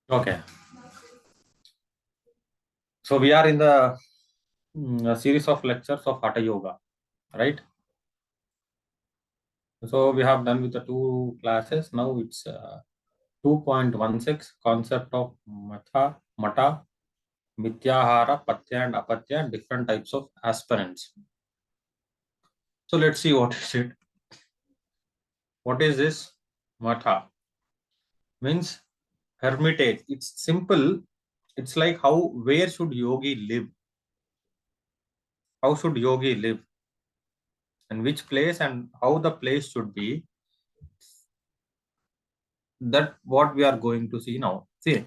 Okay, so we are in the a series of lectures of Hatha Yoga, right? So we have done with the two classes. Now it's 2.16 concept of Mata, Mithahara, Pathya, and Apathya, different types of aspirants. So let's see what is it. What is this? Mata means hermitage. It's simple. It's like where should yogi live? How should yogi live? And which place and how the place should be, that what we are going to see now. See,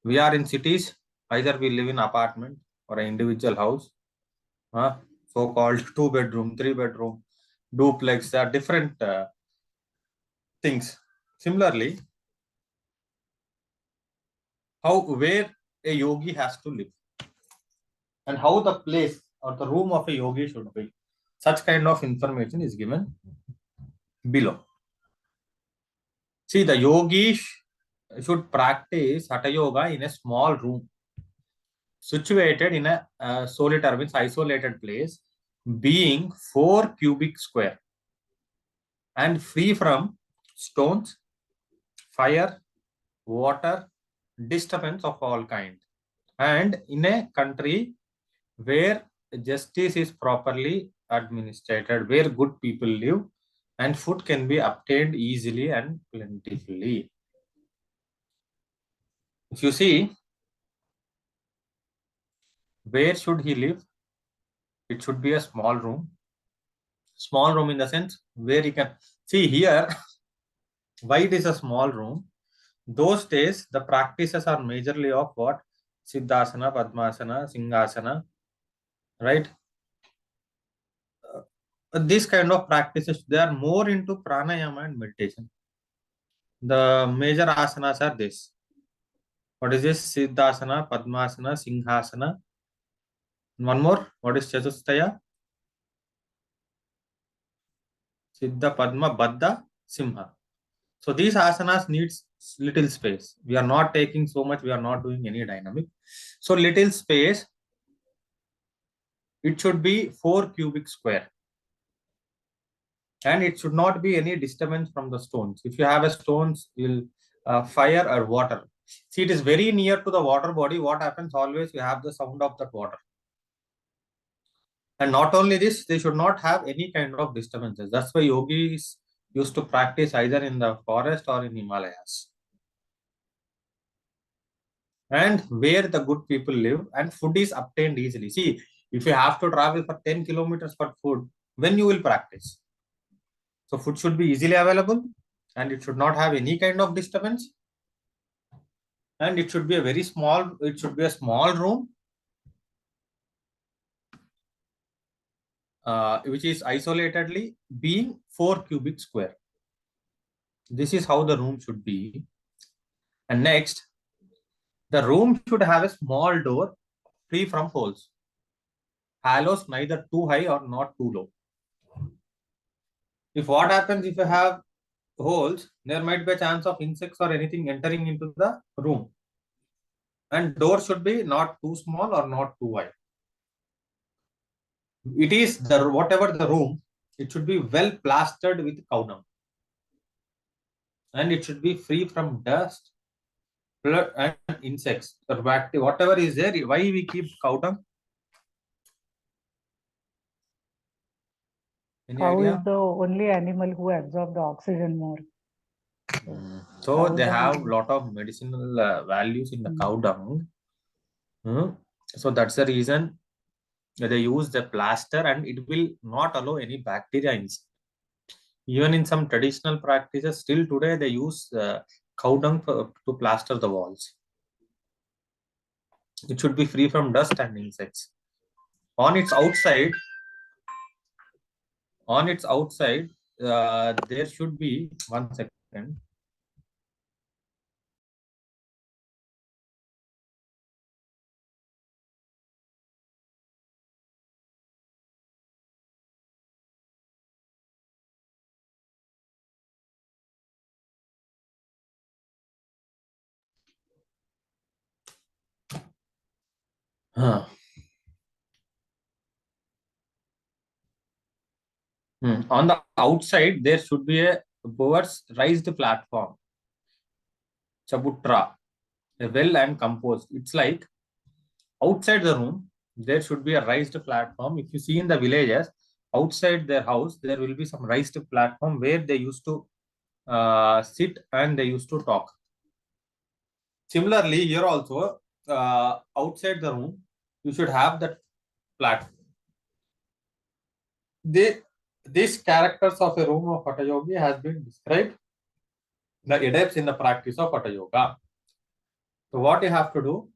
we are in cities, either we live in apartment or an individual house, so-called two-bedroom, three-bedroom, duplex, there are different things. Similarly, where a yogi has to live and how the place or the room of a yogi should be. Such kind of information is given below. See, the yogi should practice Hatha Yoga in a small room situated in a solitary, means isolated place, being 4 cubic square and free from stones, fire, water, disturbance of all kind, and in a country where justice is properly administered, where good people live, and food can be obtained easily and plentifully. If you see, where should he live? It should be a small room. Small room in the sense where he can see here. Why it is a small room? Those days, the practices are majorly of what? Siddhasana, Padmasana, Singhasana, right? These kind of practices, they are more into pranayama and meditation. The major asanas are this. What is this? Siddhasana, Padmasana, Singhasana. One more. What is Chatusthaya? Siddha, Padma, Baddha, Simha. So these asanas needs little space. We are not taking so much. We are not doing any dynamic. So little space. It should be 4 cubic square. And it should not be any disturbance from the stones. If you have a stones, you'll fire or water. See, it is very near to the water body. What happens always? You have the sound of that water. And not only this, they should not have any kind of disturbances. That's why yogis used to practice either in the forest or in Himalayas. And where the good people live and food is obtained easily. See, if you have to travel for 10 kilometers for food, when you will practice? So food should be easily available and it should not have any kind of disturbance. And it should be a small room, which is isolatedly being 4 cubic square. This is how the room should be. And next, the room should have a small door free from holes. Hollows neither too high or not too low. If what happens if you have holes, there might be a chance of insects or anything entering into the room. And door should be not too small or not too wide. It is the whatever the room, it should be well plastered with cow dung. And it should be free from dust, blood, and insects or bacteria, whatever is there. Why we keep cow dung? Any Cow is idea? the only animal who absorbs the oxygen more. So Cow they have dung. lot of medicinal values in the cow dung. So that's the reason they use the plaster, and it will not allow any bacteria inside. Even in some traditional practices, still today they use cow dung to plaster the walls. It should be free from dust and insects. On its outside, on its outside, there should be 1 second. Huh. On the outside, there should be a towards raised platform, chabutra, well and composed. It's like outside the room, there should be a raised platform. If you see in the villages, outside their house, there will be some raised platform where they used to sit and they used to talk. Similarly, here also, outside the room, you should have that platform. They, these characters of a room of Hatha Yogi has been described the adepts in the practice of Hatha Yoga. So what you have to do,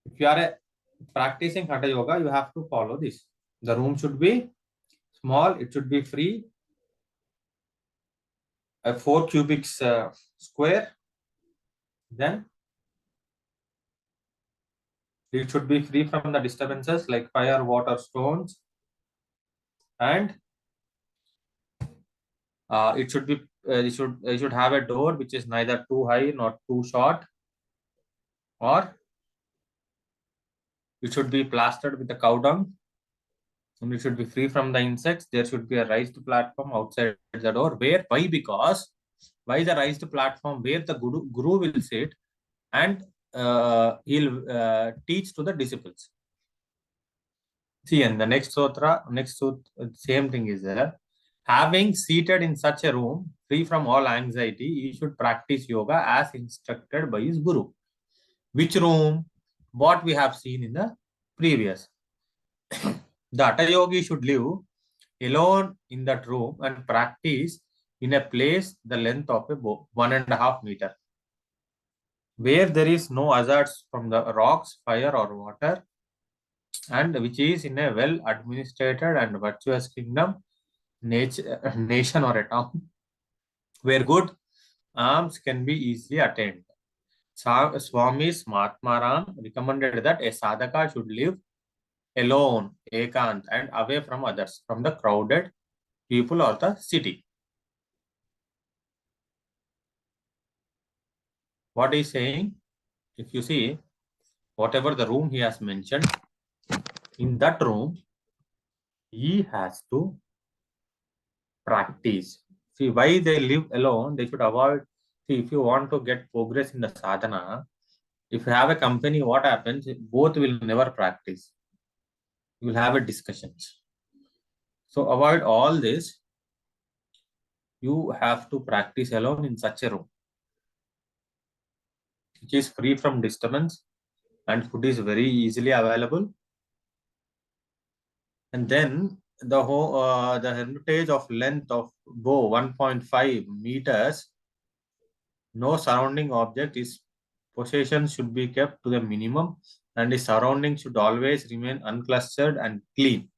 if you are practicing Hatha Yoga, you have to follow this. The room should be small, it should be free, a 4 cubic square, then it should be free from the disturbances like fire, water, stones, and it should be it should have a door which is neither too high nor too short, or it should be plastered with the cow dung, and it should be free from the insects. There should be a raised platform outside the door. Why? Because why the raised platform where the guru will sit and he'll teach to the disciples. See, and the next sutra, same thing is there. Having seated in such a room, free from all anxiety, he should practice yoga as instructed by his guru. Which room? What we have seen in the previous. The Hatha Yogi should live alone in that room and practice in a place the length of a 1.5 meter, where there is no hazards from the rocks, fire, or water, and which is in a well administrated and virtuous kingdom, nation, or a town, where good alms can be easily attained. Swami Smartmaram recommended that a sadhaka should live alone, ekant, and away from others, from the crowded people or the city. What he's saying, if you see, whatever the room he has mentioned, in that room, he has to practice. See, why they live alone, they should avoid. See, if you want to get progress in the sadhana, if you have a company, what happens? Both will never practice. You will have a discussions. So avoid all this. You have to practice alone in such a room, which is free from disturbance, and food is very easily available. And then the whole the hermitage of length of bow 1.5 meters. No surrounding object is possession should be kept to the minimum, and the surroundings should always remain unclustered and clean.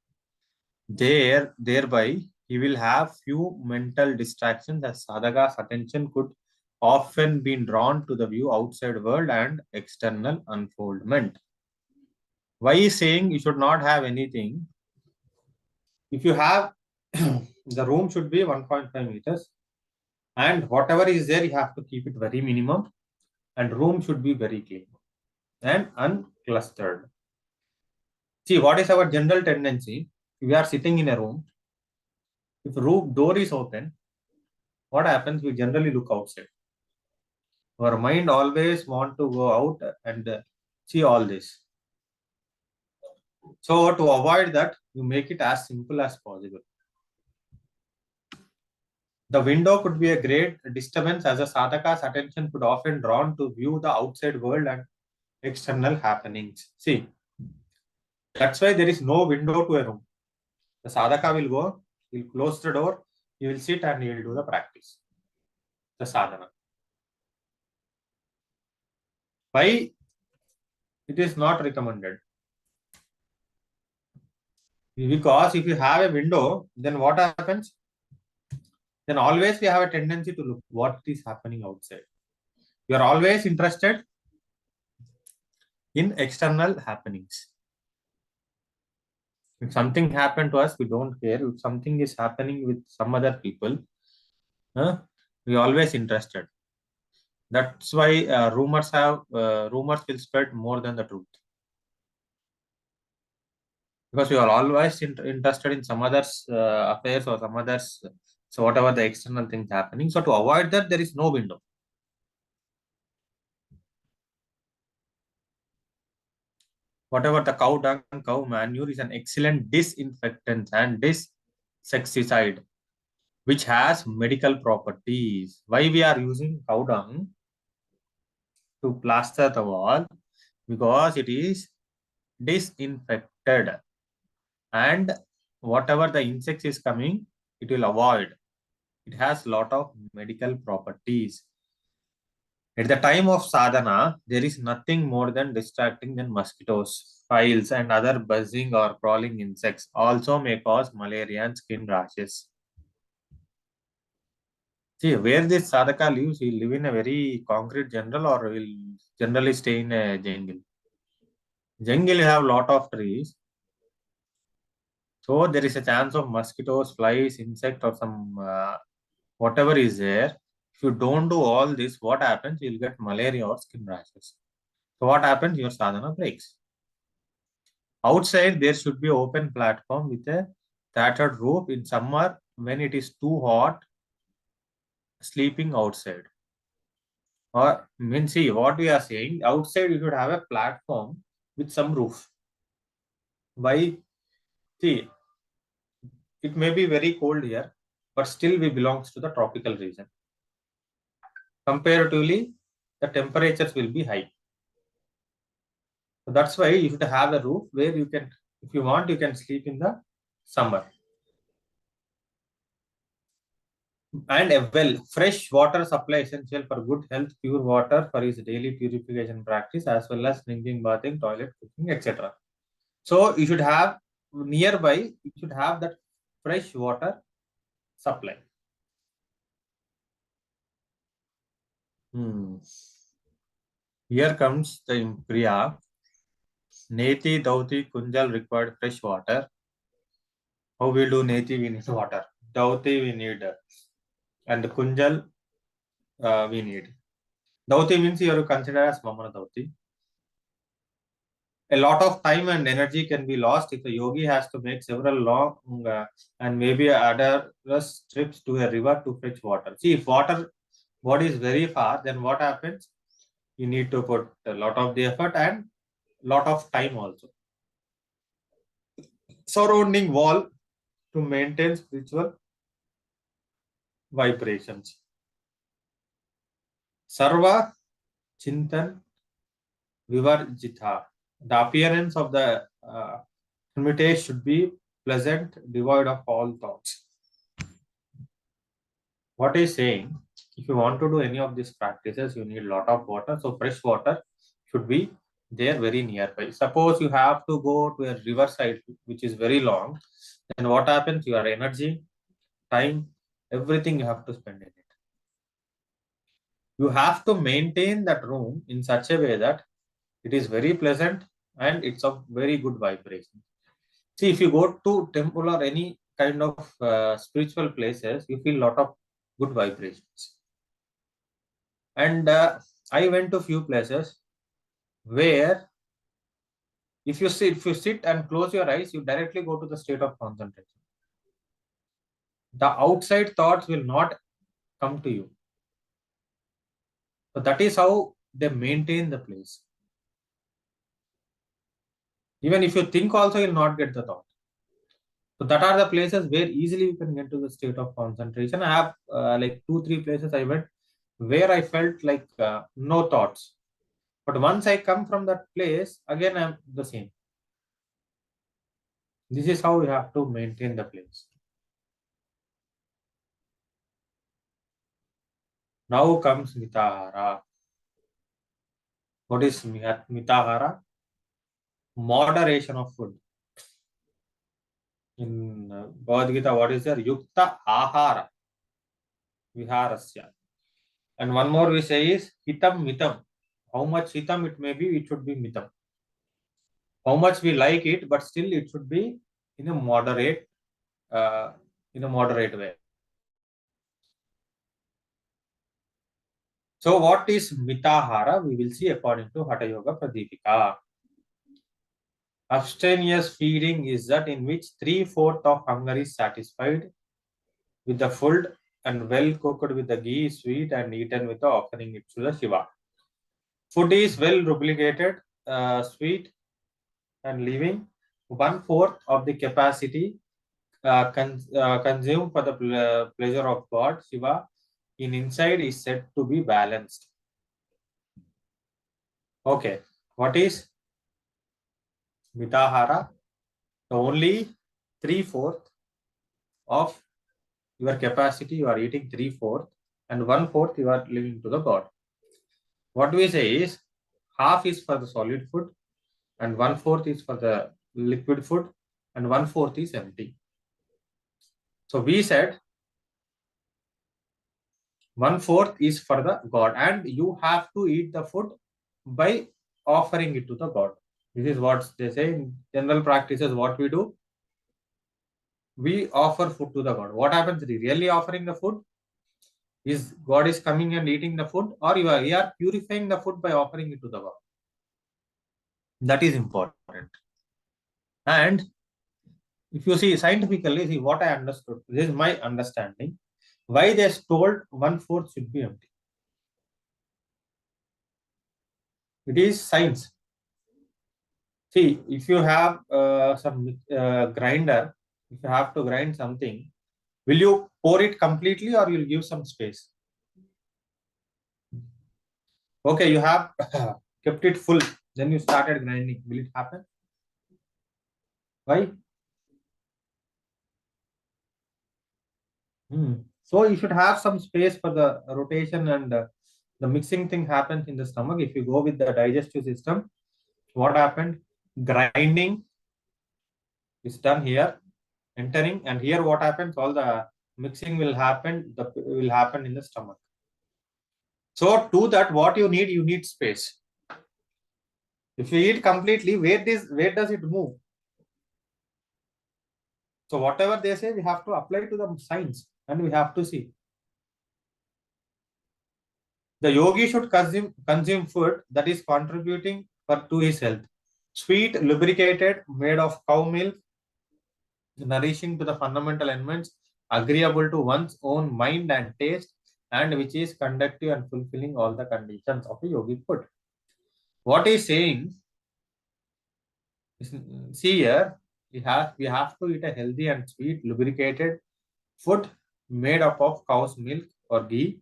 Thereby, he will have few mental distractions, as sadhaka's attention could often be drawn to the view outside world and external unfoldment. Why is saying you should not have anything? If you have, the room should be 1.5 meters, and whatever is there, you have to keep it very minimum, and room should be very clean and unclustered. See, what is our general tendency? We are sitting in a room. If room door is open, what happens? We generally look outside. Our mind always want to go out and see all this. So to avoid that, you make it as simple as possible. The window could be a great disturbance, as a sadhaka's attention could often drawn to view the outside world and external happenings. See, that's why there is no window to a room. The sadhaka will go, he will close the door, he will sit and he will do the practice, the sadhana. Why it is not recommended? Because if you have a window, then what happens? Then always we have a tendency to look what is happening outside. You are always interested in external happenings. If something happened to us, we don't care. If something is happening with some other people, we always interested. That's why rumors will spread more than the truth. because you are always interested in some others affairs or some others, so whatever the external things happening. So to avoid that, there is no window. Whatever the cow dung, cow manure is an excellent disinfectant and insecticide, which has medical properties. Why we are using cow dung to plaster the wall? Because it is disinfected, and whatever the insects is coming, it will avoid. It has lot of medical properties. At the time of sadhana, there is nothing more than distracting than mosquitoes, flies, and other buzzing or crawling insects. Also may cause malaria and skin rashes. See, where this sadhaka lives, he live in a very concrete jungle or will generally stay in a jungle. Jungle have lot of trees, so there is a chance of mosquitoes, flies, insect, or some whatever is there. If you don't do all this, what happens? You'll get malaria or skin rashes. So what happens? Your sadhana breaks. Outside, there should be open platform with a thatched roof. In summer, when it is too hot, sleeping outside. Or mean, see what we are saying. Outside, you should have a platform with some roof. Why? See, it may be very cold here, but still we belongs to the tropical region. Comparatively, the temperatures will be high. So that's why you should have a roof where you can, if you want, you can sleep in the summer. And a well, fresh water supply essential for good health, pure water for his daily purification practice, as well as drinking, bathing, toilet, cooking, etc. So you should have nearby, you should have that fresh water supply. Hmm. Here comes the Impriya. Neti, Dauti, Kunjal required fresh water. How we do Neti? We need water. Dauti we need, and Kunjal we need. Dauti means you are considered as Mamana Dauti. A lot of time and energy can be lost if a yogi has to make several long and maybe other trips to a river to fetch water. See, if water body is very far, then what happens? You need to put a lot of the effort and lot of time also. Surrounding wall to maintain spiritual vibrations. Sarva Chintan Vivarjita. The appearance of the hermitage should be pleasant, devoid of all thoughts. What is saying, if you want to do any of these practices, you need a lot of water. So fresh water should be there very nearby. Suppose you have to go to a riverside, which is very long, then what happens? Your energy, time, everything you have to spend in it. You have to maintain that room in such a way that it is very pleasant and it's of very good vibration. See, if you go to temple or any kind of spiritual places, you feel a lot of good vibrations. And I went to few places where if you sit and close your eyes, you directly go to the state of concentration. The outside thoughts will not come to you. So that is how they maintain the place. Even if you think also, you'll not get the thought. So that are the places where easily you can get to the state of concentration. I have like 2-3 places I went where I felt like no thoughts. But once I come from that place, again I'm the same. This is how you have to maintain the place. Now comes Mithahara. What is Mithahara? Moderation of food. In Bhagavad Gita, what is there? Yukta Ahara Viharasya. And one more we say is Hitam Mitam. How much Hitam it may be, it should be Mitam. How much we like it, but still it should be in a uh, moderate way. So what is Mithahara? We will see according to Hatha Yoga Pradipika. Abstemious feeding is that in which 3/4 of hunger is satisfied with the food and well cooked with the ghee, sweet, and eaten with the offering it to the Shiva. Food is well lubricated, sweet, and leaving 1/4 of the capacity consumed for the pleasure of God, Shiva, in inside is said to be balanced. Okay, what is Mithahara? The only 3/4 of your capacity you are eating 3/4 and 1/4 you are leaving to the God. What we say is half is for the solid food and 1/4 is for the liquid food and 1/4 is empty. So we said 1/4 is for the God and you have to eat the food by offering it to the God. This is what they say in general practices. What we do, we offer food to the God. What happens? Really offering the food? Is God is coming and eating the food, or you are purifying the food by offering it to the God? That is important. And if you see scientifically, see what I understood. This is my understanding. Why they told 1/4 should be empty? It is science. See, if you have some grinder, if you have to grind something, will you pour it completely or you'll give some space? Okay, you have kept it full, then you started grinding. Will it happen? Why? So you should have some space for the rotation and the mixing thing happens in the stomach. If you go with the digestive system, what happened? Grinding is done here, entering, and here what happens? All the mixing will happen. Will happen in the stomach. So to that, what you need space. If you eat completely, where does it move? So whatever they say, we have to apply to the science, and we have to see. The yogi should consume food that is contributing to his health. Sweet, lubricated, made of cow milk, nourishing to the fundamental elements, agreeable to one's own mind and taste, and which is conductive and fulfilling all the conditions of a yogic food. What he's saying is, see here, we have to eat a healthy and sweet, lubricated food made up of cow's milk or ghee,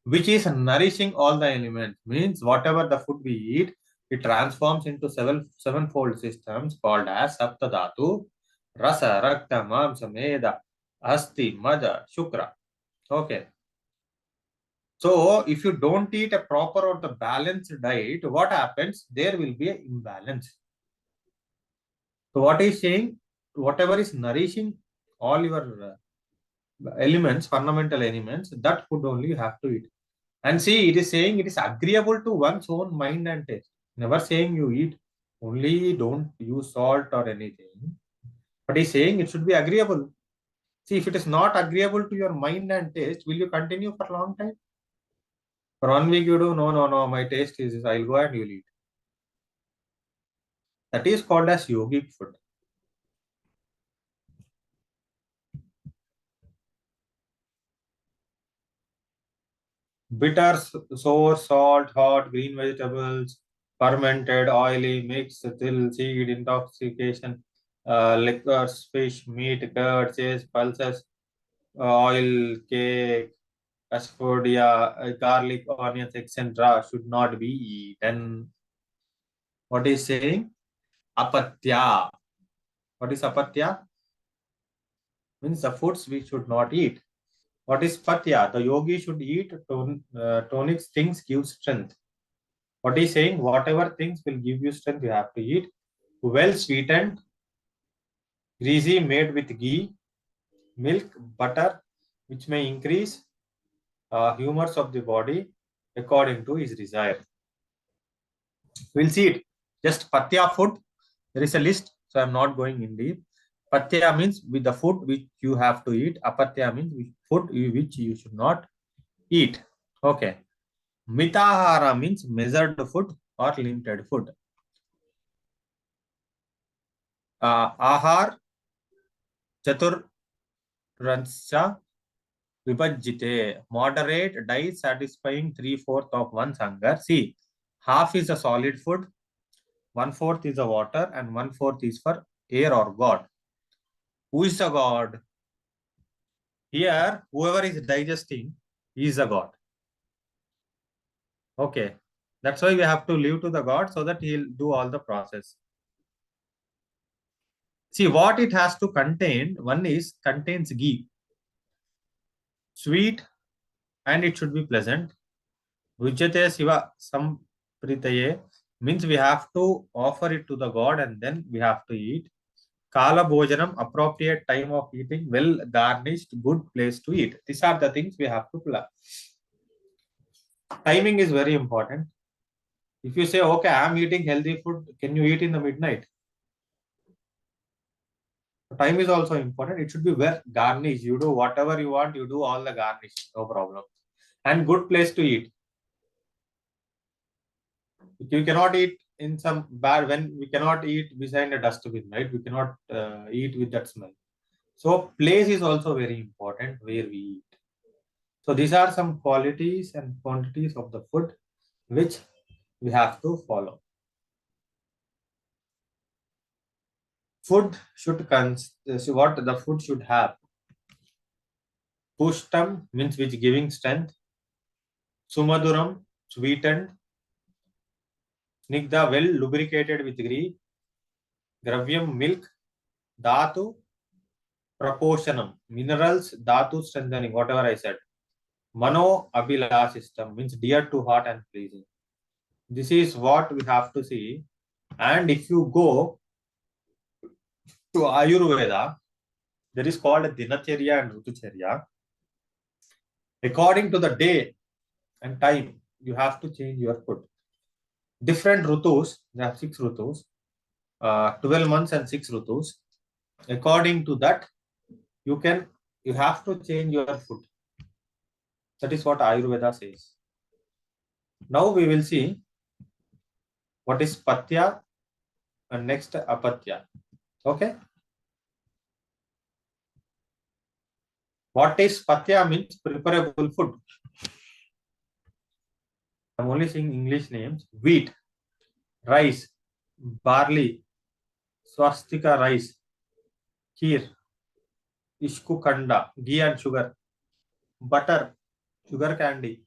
which is nourishing all the elements. Means whatever the food we eat, it transforms into sevenfold systems called as Saptadhatu, Rasa, Rakta, Mamsa, Meda, Asti, Mada, Shukra. Okay. So if you don't eat a proper or the balanced diet, what happens? There will be an imbalance. So what is saying? Whatever is nourishing all your elements, fundamental elements, that food only you have to eat. And see, it is saying it is agreeable to one's own mind and taste. Never saying you eat only, don't use salt or anything. But he's saying it should be agreeable. See, if it is not agreeable to your mind and taste, will you continue for a long time? For 1 week you do, no, my taste is this, I'll go and you'll eat. That is called as yogic food. Bitter, sour, salt, hot, green vegetables, fermented, oily, mixed, till, seed, intoxication, liquors, fish, meat, curd, cheese, pulses, oil, cake, asphodia, garlic, onions, etc. should not be eaten. What is saying? Apatya. What is apatya? Means the foods we should not eat. What is pathya? The yogi should eat tonic things give strength. What is saying? Whatever things will give you strength, you have to eat. Well sweetened, greasy, made with ghee, milk, butter, which may increase humors of the body according to his desire. We'll see it. Just Pathya food. There is a list, so I'm not going in deep. Pathya means with the food which you have to eat. Apathya means food which you should not eat. Okay. Mithahara means measured food or limited food. Ahar Chaturranscha Vibhajite. Moderate diet satisfying 3/4 of one's hunger. See, half is a solid food, 1/4 is a water, and 1/4 is for air or God. Who is the God? Here, whoever is digesting is a God. Okay. That's why we have to leave to the God so that he'll do all the process. See what it has to contain. One is contains ghee, sweet, and it should be pleasant. Vijjate Siva Sampritaye means we have to offer it to the God and then we have to eat. Kala Bhojanam, appropriate time of eating, well garnished, good place to eat. These are the things we have to plan. Timing is very important. If you say, okay, I'm eating healthy food, can you eat in the midnight? Time is also important. It should be well garnished. You do whatever you want, you do all the garnish, no problem. And good place to eat. You cannot eat in some bad when we cannot eat beside a dustbin, right? We cannot eat with that smell. So place is also very important where we eat. So these are some qualities and quantities of the food which we have to follow. Food should see what the food should have. Pushtam means which giving strength. Sumaduram, sweetened. Snigdha, well lubricated with ghee. Gravyam, milk. Dhatu, proportionum. Minerals, dhatu strengthening, whatever I said. Mano abhila system means dear to heart and pleasing. This is what we have to see. And if you go to Ayurveda, there is called Dinacharya and Rutucharya. According to the day and time, you have to change your food. Different Rutus, there are 6 Rutus, 12 months and 6 Rutus. According to that, you have to change your food. That is what Ayurveda says. Now we will see what is Pathya and next Apathya. Okay. What is Pathya means preparable food. I'm only saying English names. Wheat, rice, barley, swastika rice, kheer, ishkukanda, ghee and sugar, butter, sugar candy,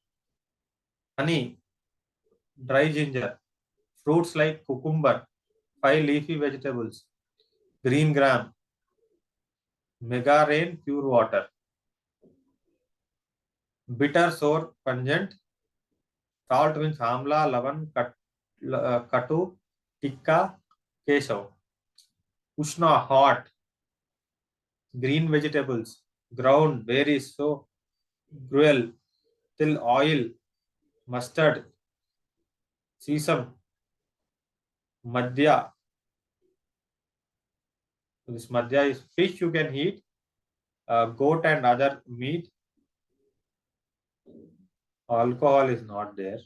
honey, dry ginger, fruits like cucumber, 5 leafy vegetables, green gram, mega rain, pure water, bitter, sour, pungent, salt means amla, lavan, katu, tikka, keshav, ushna, hot, green vegetables, ground, berries, so gruel, till oil, mustard, sesame, madhya. This madhya is fish you can eat, goat and other meat. Alcohol is not there.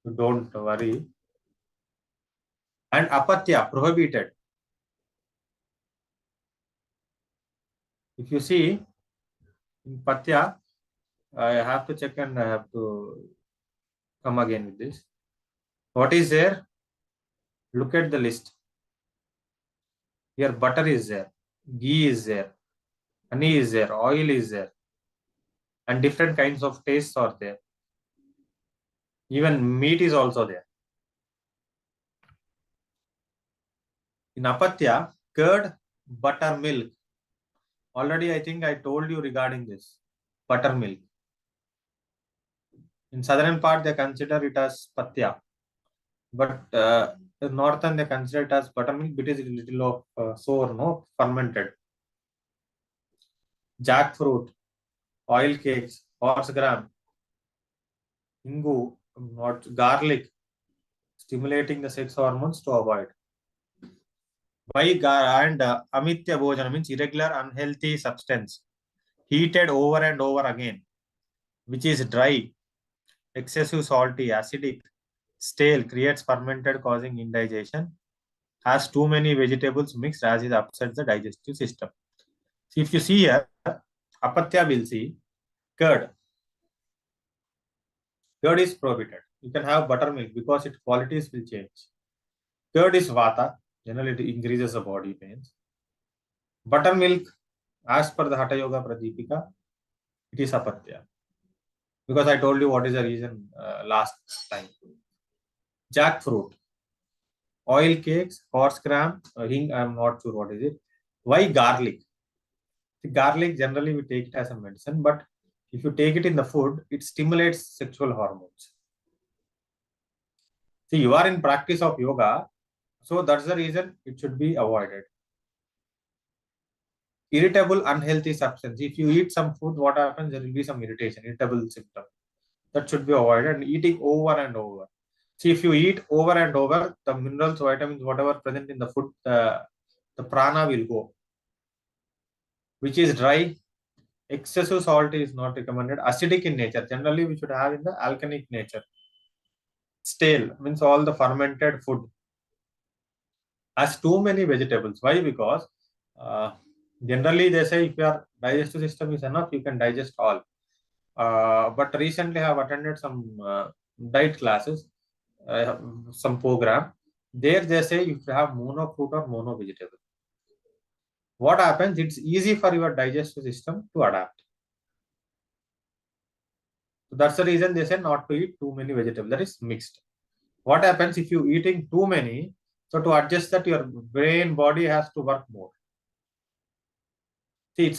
You don't worry. And Apathya, prohibited. If you see in Pathya, I have to check and I have to come again with this. What is there? Look at the list. Here butter is there, ghee is there, honey is there, oil is there, and different kinds of tastes are there. Even meat is also there. In Apathya, curd, buttermilk. Already I think I told you regarding this. Buttermilk. In southern part they consider it as Pathya. But in northern they consider it as buttermilk because it is little of sour, no, fermented. Jackfruit, oil cakes, horse gram, ingu, not garlic, stimulating the sex hormones to avoid. And amitya bhojana means irregular, unhealthy substance, heated over and over again, which is dry, excessive salty, acidic, stale, creates fermented, causing indigestion. has too many vegetables mixed as it upsets the digestive system. See, if you see here, Apathya will see curd. Curd is prohibited. You can have buttermilk because its qualities will change. Curd is vata. Generally, it increases the body pains. Buttermilk, as per the Hatha Yoga Pradipika, it is Apathya. Because I told you what is the reason last time. Jackfruit, oil cakes, horse gram, hing, I am not sure what is it. Why garlic? The garlic generally we take it as a medicine, but if you take it in the food, it stimulates sexual hormones. See, you are in practice of yoga, so that's the reason it should be avoided. Irritable, unhealthy substance. If you eat some food, what happens? There will be some irritation, irritable symptom. That should be avoided. And eating over and over. See, if you eat over and over, the minerals, vitamins, whatever present in the food, the prana will go. Which is dry. Excessive salt is not recommended. Acidic in nature. Generally, we should have in the alkalic nature. Stale means all the fermented food. Has too many vegetables. Why? Because generally they say if your digestive system is enough, you can digest all. But recently I have attended some diet classes, some program. There they say if you have mono fruit or mono vegetable, what happens? It's easy for your digestive system to adapt. So that's the reason they say not to eat too many vegetables. That is mixed. What happens if you eating too many? So to adjust that, your brain body has to work more. See,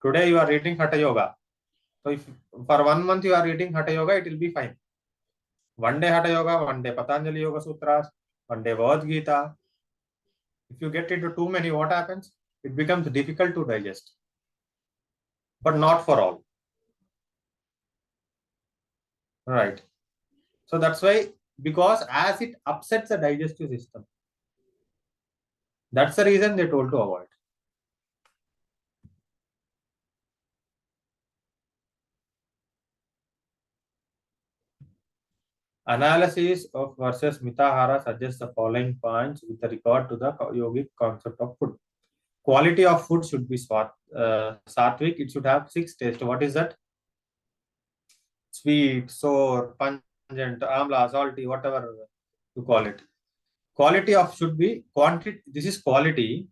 today you are eating Hatha Yoga. So if for 1 month you are eating Hatha Yoga, it will be fine. One day Hatha Yoga, one day Patanjali Yoga Sutras, one day Bhagavad Gita. If you get into too many, what happens? It becomes difficult to digest. But not for all. Right. So that's why, because as it upsets the digestive system. That's the reason they told to avoid. Analysis of versus Mithahara suggests the following points with regard to the yogic concept of food. Quality of food should be sattvic. It should have 6 tastes. What is that? Sweet, sour, pungent, amla, salty, whatever you call it. Quality of should be quantity. This is quality.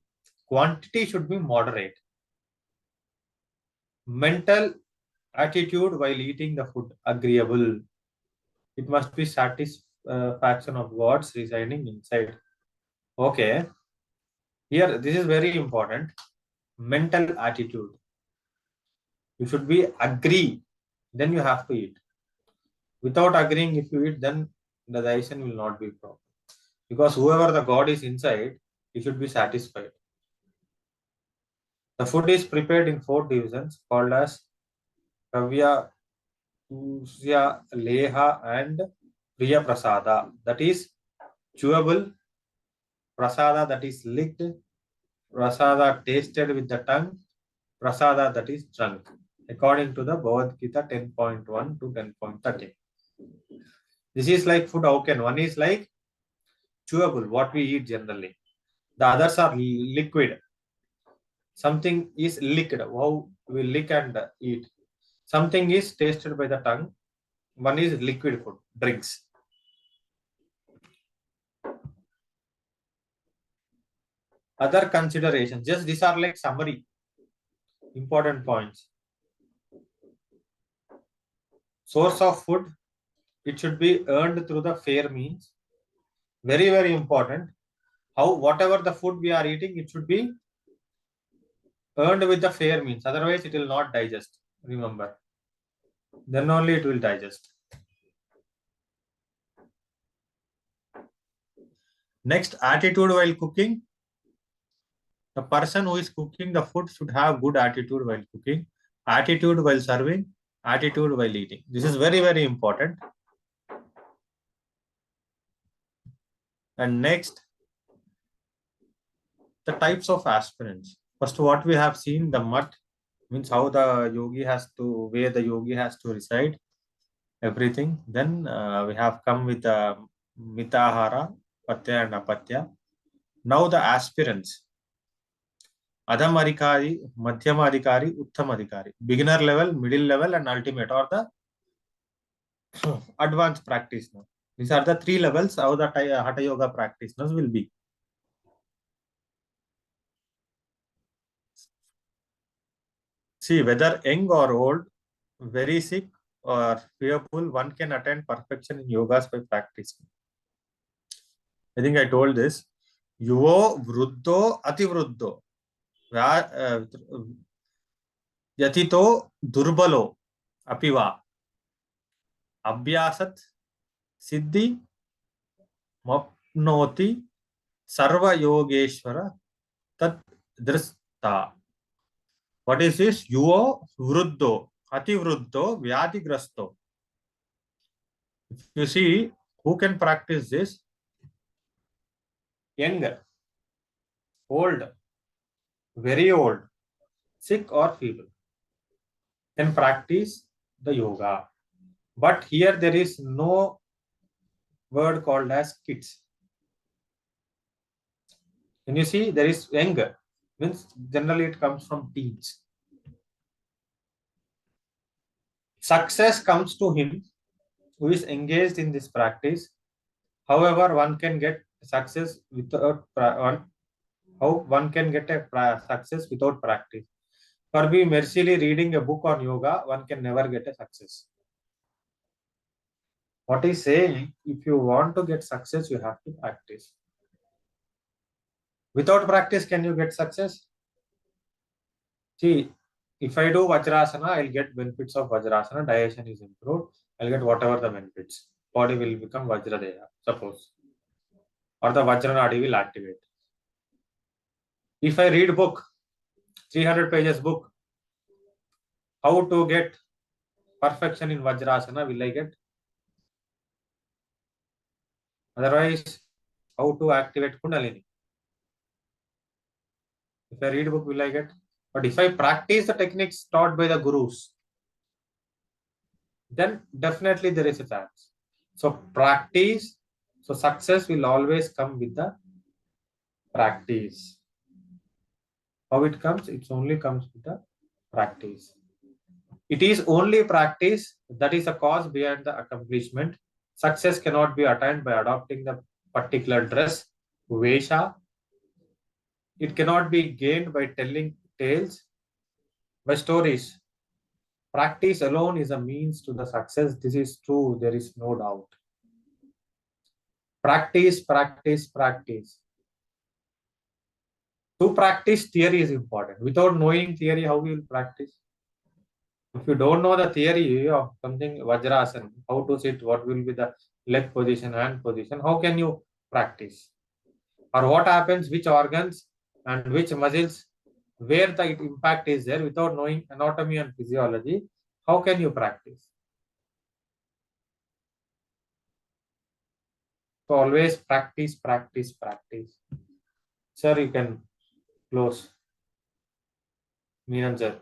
Quantity should be moderate. Mental attitude while eating the food agreeable. It must be satisfaction of God's residing inside. Okay. Here, this is very important. Mental attitude. You should be agree. Then you have to eat. Without agreeing, if you eat, then the digestion will not be proper. Because whoever the God is inside, he should be satisfied. The food is prepared in 4 divisions called as Kavya, Pusya, Leha, and Priya Prasada. That is chewable, Prasada that is licked, Prasada tasted with the tongue, Prasada that is drunk. According to the Bhagavad Gita 10.1 to 10.13. This is like food. How can one is like chewable, what we eat generally. The others are liquid. Something is liquid, how we lick and eat. Something is tasted by the tongue. One is liquid food, drinks. Other considerations, just these are like summary, important points. Source of food, it should be earned through the fair means. Very, very important. How, whatever the food we are eating, it should be earned with the fair means. Otherwise, it will not digest. Remember. Then only it will digest. Next, attitude while cooking. The person who is cooking the food should have good attitude while cooking, attitude while serving, attitude while eating. This is very, very important. And next, the types of aspirants. First, what we have seen, the mat means how the yogi has to, where the yogi has to reside, everything. Then we have come with the Mithahara, Pathya and Apathya. Now the aspirants. Adham Adhikari, Madhyam Adhikari, Uttam Adhikari. Beginner level, middle level and ultimate, or the advanced practitioner. These are the three levels how the Hatha Yoga practitioners will be. See, whether young or old, very sick or fearful, one can attain perfection in yogas by practicing. I think I told this. Yuvo vruddho ativruddho. Yatito durbalo apiva. Abhyasat siddhi mapnoti sarva yogeshwara tat drista. What is this? Yuvo vruddho ativruddho vyadigrasto. If you see, who can practice this? Young, old, very old, sick or feeble can practice the yoga. But here there is no word called as kids. When you see there is young, means generally it comes from teens. Success comes to him who is engaged in this practice. However, one can get success without one can get a success without practice. For me, merely reading a book on yoga, one can never get a success. What he's saying, if you want to get success, you have to practice. Without practice, can you get success? See, if I do Vajrasana, I'll get benefits of Vajrasana. Digestion is improved. I'll get whatever the benefits. Body will become Vajradeha, suppose. Or the Vajranadi will activate. If I read book, 300 pages book, how to get perfection in Vajrasana, will I get? Otherwise, how to activate Kundalini? If I read book, will I get? But if I practice the techniques taught by the gurus, then definitely there is a chance. So practice, so success will always come with the practice. How it comes? It only comes with the practice. It is only practice that is a cause behind the accomplishment. Success cannot be attained by adopting the particular dress, vesha. It cannot be gained by telling tales, by stories. Practice alone is a means to the success. This is true. There is no doubt. Practice, practice, practice. To practice, theory is important. Without knowing theory, how we will practice? If you don't know the theory of something Vajrasana, how to sit, what will be the leg position, hand position, how can you practice? Or what happens, which organs and which muscles, where the impact is there, without knowing anatomy and physiology, how can you practice? So always practice, practice, practice. Sir, you can close. Meenan sir.